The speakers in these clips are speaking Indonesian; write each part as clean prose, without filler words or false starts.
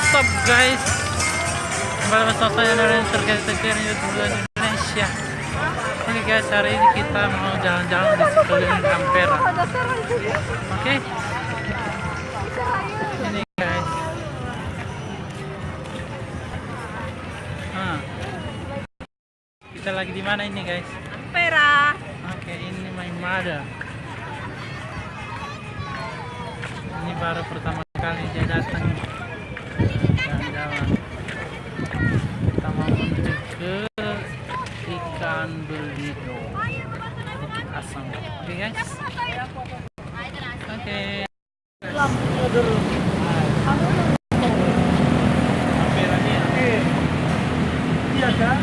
What's up guys, kembali bersama saya dari terkait YouTube Indonesia. Oke guys, hari ini kita mau jalan-jalan di sekeliling Ampera. Oke, ini guys. Kita lagi di mana ini guys? Ampera. Oke, ini my mother. Ini baru pertama kali dia datang jalan-jalan. Kita mau menuju ke ikan belido, Bukit Asam. Oke guys. Oke. Ampera dia. Iya kan?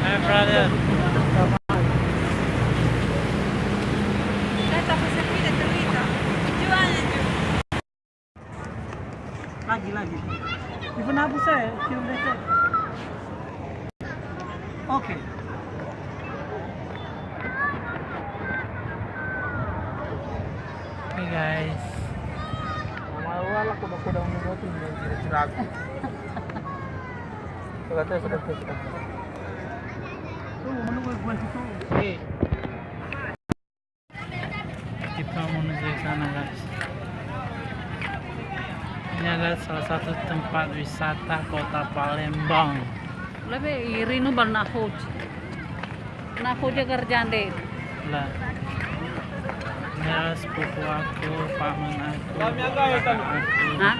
Hi brother. Lagi. Even Abu saya, kirim dekat. Oke. Oke guys. Awal aku udah mengotin dari cerag. Sudah. Menunggu buat itu. Oke. Kita menuju ke sana guys. Ini adalah salah satu tempat wisata kota Palembang. Lebih iri nu bal nahoj kerjaan deh. Lah. Ya sepupu aku, paman aku, kakak aku. Hah?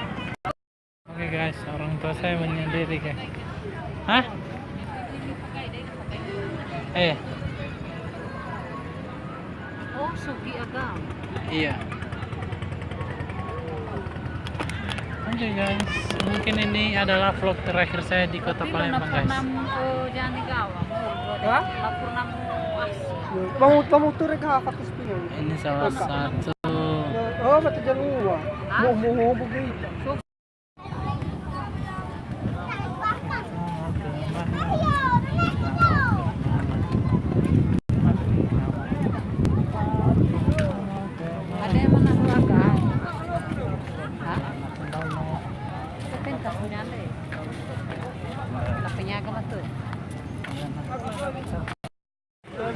Oke guys, orang tua saya menyendiri guys. Hah? Oh, sugi agam. Iya. Oke guys, mungkin ini adalah vlog terakhir saya di kota Palembang guys. Jangan digawa. Hah? Lapor namu Mau turun ke apa kespion? Ini salah satu. Oh, mata jangan mau begitu. ada yang mana agam. Hah? Pentas punya deh. Tapenya agam tuh.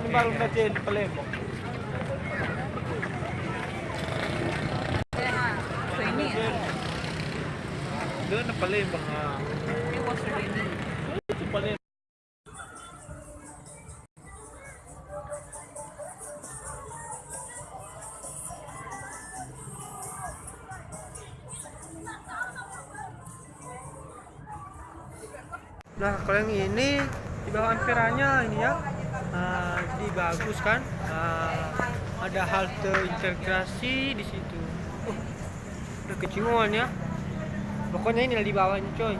Baru baca di Palembang. Ini Doon na Palembang It was raining. Ito Palembang. Nah, kalau yang ini di bawah amperanya ini ya, jadi bagus kan? Ada halte integrasi di situ. Udah kecinguan ya. Pokoknya ini di bawahnya coy.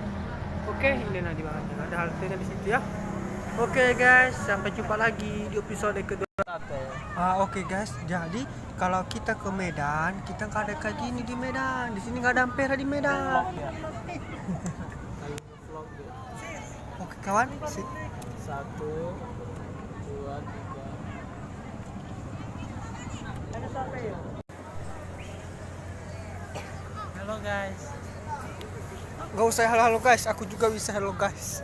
Oke, ini di bawahnya. Ada haltenya di situ ya. Oke guys, sampai jumpa lagi di episode kedua. Oke guys, jadi kalau kita ke Medan, kita nggak ada kayak gini di Medan. Di sini nggak ada Ampera di Medan. Oke kawan, 1, 2, 3. Halo guys. Gak usah halo guys, aku juga bisa halo guys.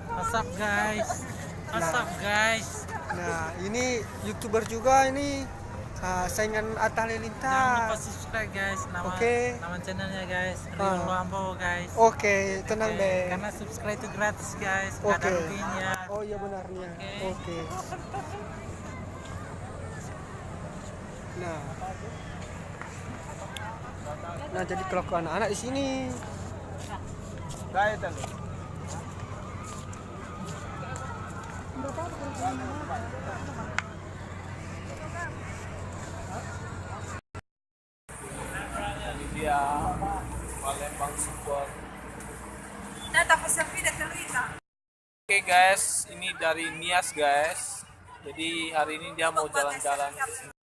What's up guys? What's up guys? Nah, ini YouTuber juga ini, saingan Atta Jangan lupa Halilintar. subscribe guys. Oke. Nama channelnya guys. Rio Lambo guys. Oke, tenang Oke, deh. karena subscribe itu gratis guys. Nggak ada Oke. ruginya. Oh iya benarnya. Oke. Nah, jadi kalau ke anak-anak di sini. Gaya tadi. Dia Palembang support. Oke guys, ini dari Nias guys. Jadi hari ini dia mau jalan-jalan ke sini.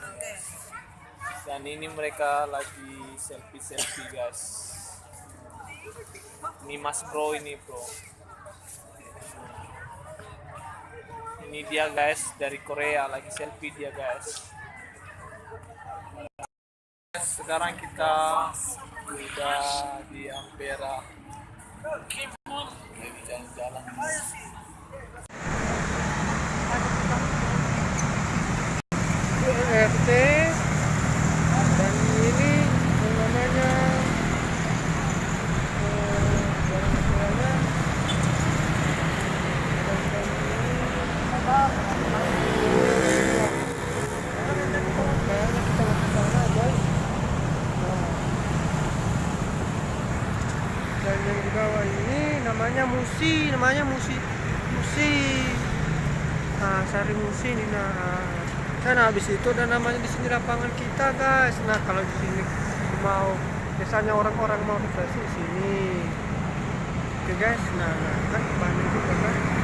Dan ini mereka lagi selfie guys. Ini Mas Bro ini bro. Ini dia guys dari Korea lagi selfie dia guys. Sekarang kita udah di Ampera. Lagi jalan-jalan. RT dan ini yang namanya jalan raya. Kayaknya kita mau ke sana guys. Dan yang di bawah ini namanya Musi, Musi. Nah, Sari Musi ini kan habis itu dan namanya di sini lapangan kita guys. Nah, kalau di sini mau biasanya orang-orang mau refreshing di sini. Oke guys, nah kan banyak juga kan.